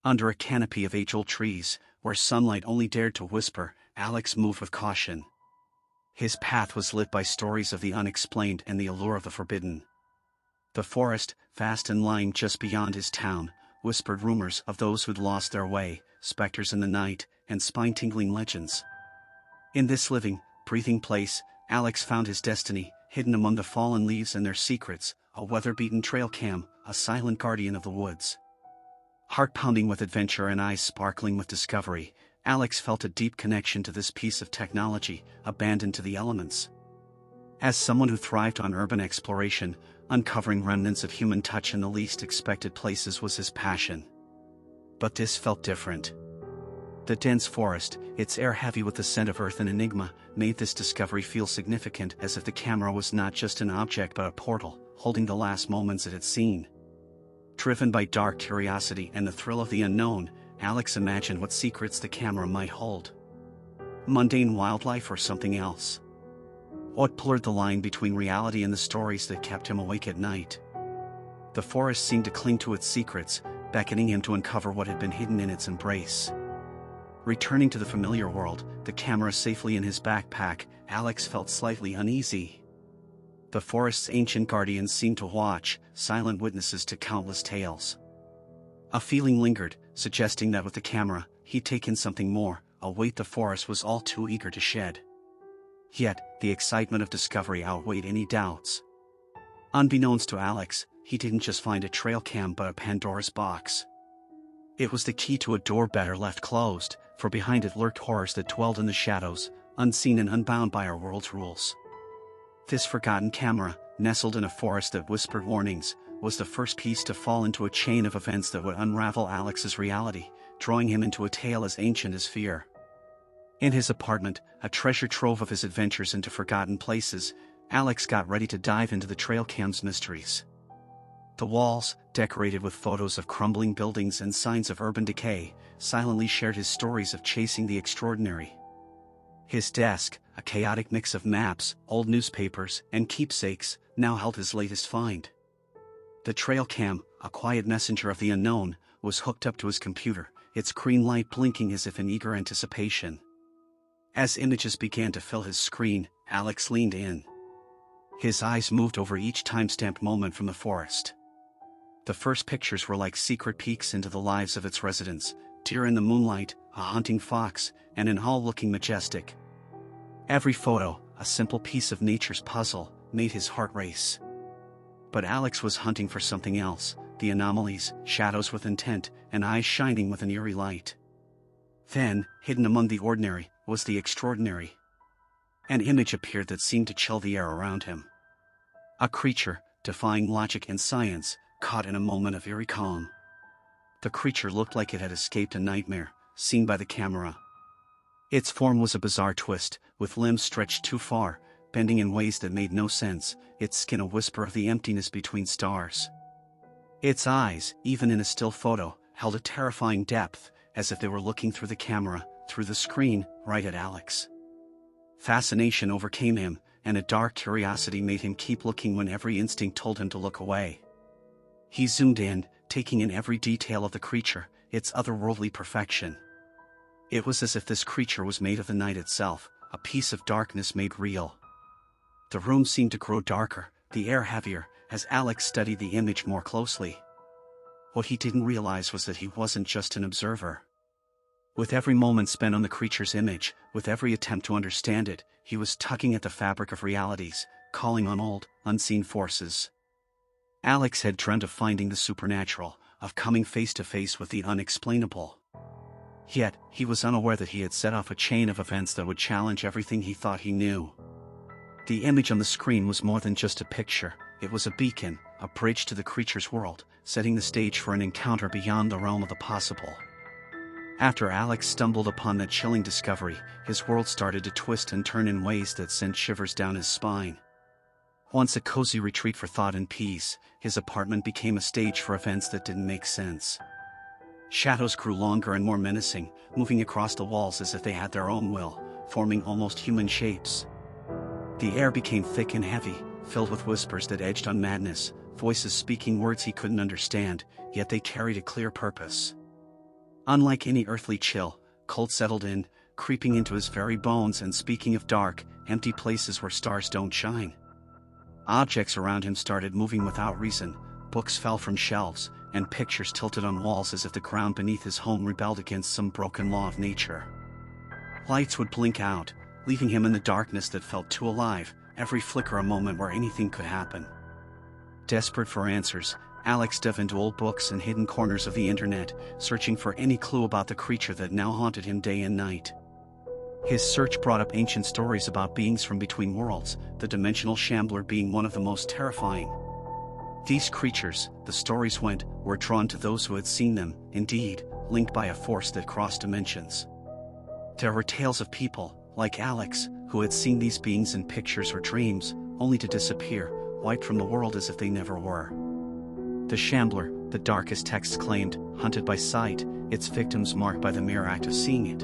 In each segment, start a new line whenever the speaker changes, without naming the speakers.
Under a canopy of age-old trees, where sunlight only dared to whisper, Alex moved with caution. His path was lit by stories of the unexplained and the allure of the forbidden. The forest, vast and lying just beyond his town, whispered rumors of those who'd lost their way, specters in the night, and spine-tingling legends. In this living, breathing place, Alex found his destiny, hidden among the fallen leaves and their secrets, a weather-beaten trail cam, a silent guardian of the woods. Heart pounding with adventure and eyes sparkling with discovery, Alex felt a deep connection to this piece of technology, abandoned to the elements. As someone who thrived on urban exploration, uncovering remnants of human touch in the least expected places was his passion. But this felt different. The dense forest, its air heavy with the scent of earth and enigma, made this discovery feel significant, as if the camera was not just an object but a portal, holding the last moments it had seen. Driven by dark curiosity and the thrill of the unknown, Alex imagined what secrets the camera might hold. Mundane wildlife or something else? What blurred the line between reality and the stories that kept him awake at night? The forest seemed to cling to its secrets, beckoning him to uncover what had been hidden in its embrace. Returning to the familiar world, the camera safely in his backpack, Alex felt slightly uneasy. The forest's ancient guardians seemed to watch, silent witnesses to countless tales. A feeling lingered, suggesting that with the camera, he'd taken something more, a weight the forest was all too eager to shed. Yet, the excitement of discovery outweighed any doubts. Unbeknownst to Alex, he didn't just find a trail cam but a Pandora's box. It was the key to a door better left closed, for behind it lurked horrors that dwelled in the shadows, unseen and unbound by our world's rules. This forgotten camera, nestled in a forest that whispered warnings, was the first piece to fall into a chain of events that would unravel Alex's reality, drawing him into a tale as ancient as fear. In his apartment, a treasure trove of his adventures into forgotten places, Alex got ready to dive into the trail cam's mysteries. The walls, decorated with photos of crumbling buildings and signs of urban decay, silently shared his stories of chasing the extraordinary. His desk, a chaotic mix of maps, old newspapers, and keepsakes, now held his latest find. The trail cam, a quiet messenger of the unknown, was hooked up to his computer, its green light blinking as if in eager anticipation. As images began to fill his screen, Alex leaned in. His eyes moved over each time-stamped moment from the forest. The first pictures were like secret peeks into the lives of its residents, deer in the moonlight, a hunting fox, and an owl looking majestic. Every photo, a simple piece of nature's puzzle, made his heart race. But Alex was hunting for something else, the anomalies, shadows with intent, and eyes shining with an eerie light. Then, hidden among the ordinary, was the extraordinary. An image appeared that seemed to chill the air around him. A creature, defying logic and science, caught in a moment of eerie calm. The creature looked like it had escaped a nightmare, seen by the camera. Its form was a bizarre twist, with limbs stretched too far, bending in ways that made no sense, its skin a whisper of the emptiness between stars. Its eyes, even in a still photo, held a terrifying depth, as if they were looking through the camera, through the screen, right at Alex. Fascination overcame him, and a dark curiosity made him keep looking when every instinct told him to look away. He zoomed in, taking in every detail of the creature, its otherworldly perfection. It was as if this creature was made of the night itself, a piece of darkness made real. The room seemed to grow darker, the air heavier, as Alex studied the image more closely. What he didn't realize was that he wasn't just an observer. With every moment spent on the creature's image, with every attempt to understand it, he was tugging at the fabric of realities, calling on old, unseen forces. Alex had dreamt of finding the supernatural, of coming face to face with the unexplainable. Yet, he was unaware that he had set off a chain of events that would challenge everything he thought he knew. The image on the screen was more than just a picture, it was a beacon, a bridge to the creature's world, setting the stage for an encounter beyond the realm of the possible. After Alex stumbled upon that chilling discovery, his world started to twist and turn in ways that sent shivers down his spine. Once a cozy retreat for thought and peace, his apartment became a stage for events that didn't make sense. Shadows grew longer and more menacing, moving across the walls as if they had their own will, forming almost human shapes. The air became thick and heavy, filled with whispers that edged on madness, voices speaking words he couldn't understand, yet they carried a clear purpose. Unlike any earthly chill, cold settled in, creeping into his very bones and speaking of dark, empty places where stars don't shine. Objects around him started moving without reason, books fell from shelves, and pictures tilted on walls as if the ground beneath his home rebelled against some broken law of nature. Lights would blink out, leaving him in the darkness that felt too alive, every flicker a moment where anything could happen. Desperate for answers, Alex dove into old books and hidden corners of the internet, searching for any clue about the creature that now haunted him day and night. His search brought up ancient stories about beings from between worlds, the dimensional shambler being one of the most terrifying. These creatures, the stories went, were drawn to those who had seen them, indeed, linked by a force that crossed dimensions. There were tales of people, like Alex, who had seen these beings in pictures or dreams, only to disappear, wiped from the world as if they never were. The shambler, the darkest texts claimed, hunted by sight, its victims marked by the mere act of seeing it.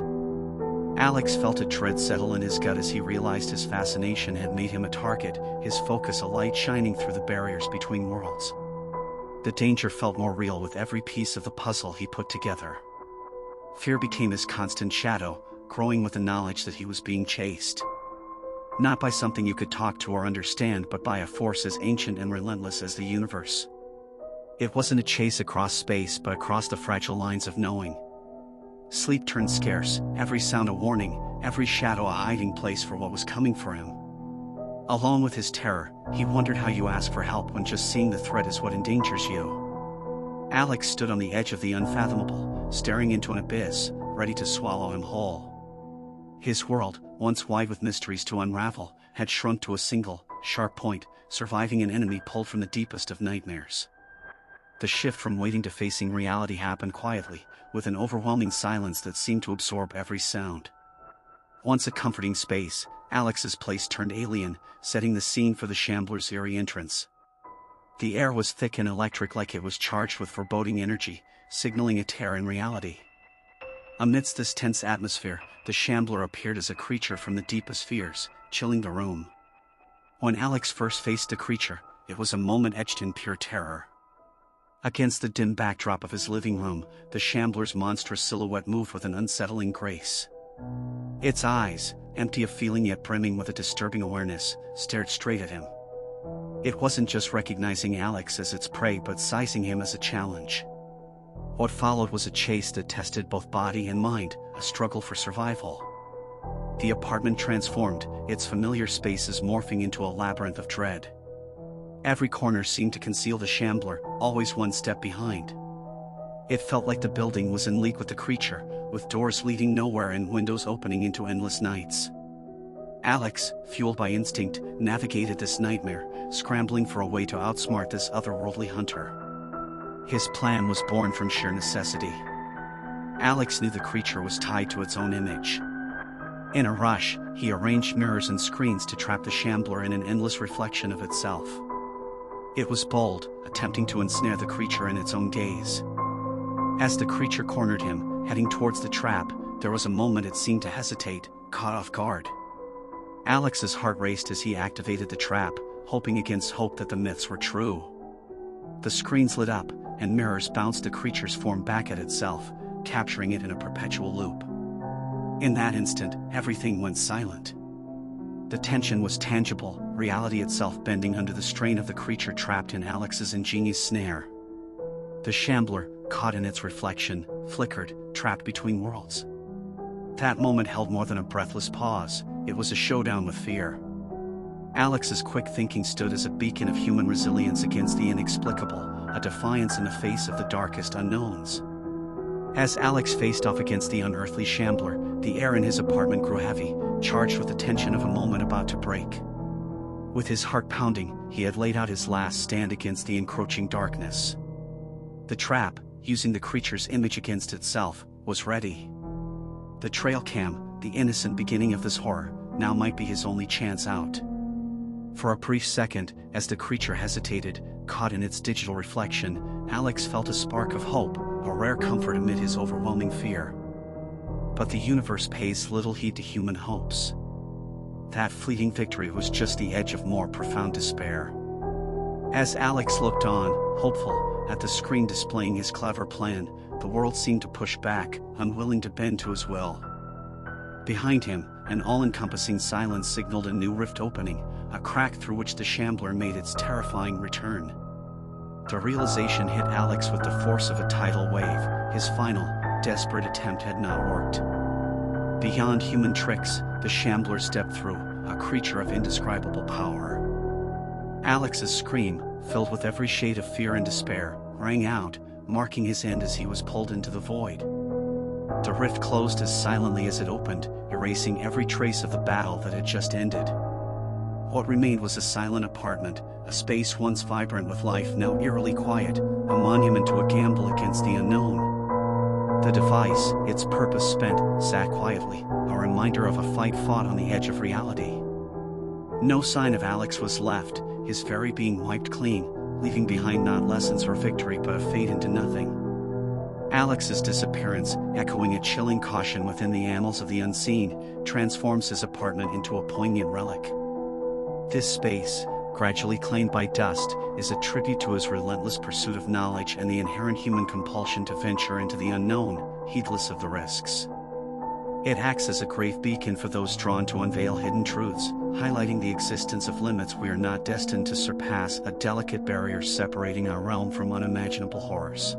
Alex felt a dread settle in his gut as he realized his fascination had made him a target, his focus a light shining through the barriers between worlds. The danger felt more real with every piece of the puzzle he put together. Fear became his constant shadow, growing with the knowledge that he was being chased. Not by something you could talk to or understand, but by a force as ancient and relentless as the universe. It wasn't a chase across space, but across the fragile lines of knowing. Sleep turned scarce, every sound a warning, every shadow a hiding place for what was coming for him. Along with his terror, he wondered how you ask for help when just seeing the threat is what endangers you. Alex stood on the edge of the unfathomable, staring into an abyss, ready to swallow him whole. His world, once wide with mysteries to unravel, had shrunk to a single, sharp point, surviving an enemy pulled from the deepest of nightmares. The shift from waiting to facing reality happened quietly, with an overwhelming silence that seemed to absorb every sound. Once a comforting space, Alex's place turned alien, setting the scene for the shambler's eerie entrance. The air was thick and electric, like it was charged with foreboding energy, signaling a tear in reality. Amidst this tense atmosphere, the shambler appeared as a creature from the deepest fears, chilling the room. When Alex first faced the creature, it was a moment etched in pure terror. Against the dim backdrop of his living room, the shambler's monstrous silhouette moved with an unsettling grace. Its eyes, empty of feeling yet brimming with a disturbing awareness, stared straight at him. It wasn't just recognizing Alex as its prey, but sizing him as a challenge. What followed was a chase that tested both body and mind, a struggle for survival. The apartment transformed, its familiar spaces morphing into a labyrinth of dread. Every corner seemed to conceal the shambler, always one step behind. It felt like the building was in league with the creature, with doors leading nowhere and windows opening into endless nights. Alex, fueled by instinct, navigated this nightmare, scrambling for a way to outsmart this otherworldly hunter. His plan was born from sheer necessity. Alex knew the creature was tied to its own image. In a rush, he arranged mirrors and screens to trap the shambler in an endless reflection of itself. It was bold, attempting to ensnare the creature in its own gaze. As the creature cornered him, heading towards the trap, there was a moment it seemed to hesitate, caught off guard. Alex's heart raced as he activated the trap, hoping against hope that the myths were true. The screens lit up, and mirrors bounced the creature's form back at itself, capturing it in a perpetual loop. In that instant, everything went silent. The tension was tangible, reality itself bending under the strain of the creature trapped in Alex's ingenious snare. The shambler, caught in its reflection, flickered, trapped between worlds. That moment held more than a breathless pause, it was a showdown with fear. Alex's quick thinking stood as a beacon of human resilience against the inexplicable, a defiance in the face of the darkest unknowns. As Alex faced off against the unearthly shambler, the air in his apartment grew heavy, charged with the tension of a moment about to break. With his heart pounding, he had laid out his last stand against the encroaching darkness. The trap, using the creature's image against itself, was ready. The trail cam, the innocent beginning of this horror, now might be his only chance out. For a brief second, as the creature hesitated, caught in its digital reflection, Alex felt a spark of hope, a rare comfort amid his overwhelming fear. But the universe pays little heed to human hopes. That fleeting victory was just the edge of more profound despair. As Alex looked on, hopeful, at the screen displaying his clever plan, the world seemed to push back, unwilling to bend to his will. Behind him, an all-encompassing silence signaled a new rift opening, a crack through which the shambler made its terrifying return. The realization hit Alex with the force of a tidal wave. His final, desperate attempt had not worked. Beyond human tricks, the shambler stepped through, a creature of indescribable power. Alex's scream, filled with every shade of fear and despair, rang out, marking his end as he was pulled into the void. The rift closed as silently as it opened, erasing every trace of the battle that had just ended. What remained was a silent apartment, a space once vibrant with life now eerily quiet, a monument to a gamble against the unknown. The device, its purpose spent, sat quietly, a reminder of a fight fought on the edge of reality. No sign of Alex was left, his very being wiped clean, leaving behind not lessons or victory but a fade into nothing. Alex's disappearance, echoing a chilling caution within the annals of the unseen, transforms his apartment into a poignant relic. This space, gradually claimed by dust, is a tribute to his relentless pursuit of knowledge and the inherent human compulsion to venture into the unknown, heedless of the risks. It acts as a grave beacon for those drawn to unveil hidden truths, highlighting the existence of limits we are not destined to surpass, a delicate barrier separating our realm from unimaginable horrors.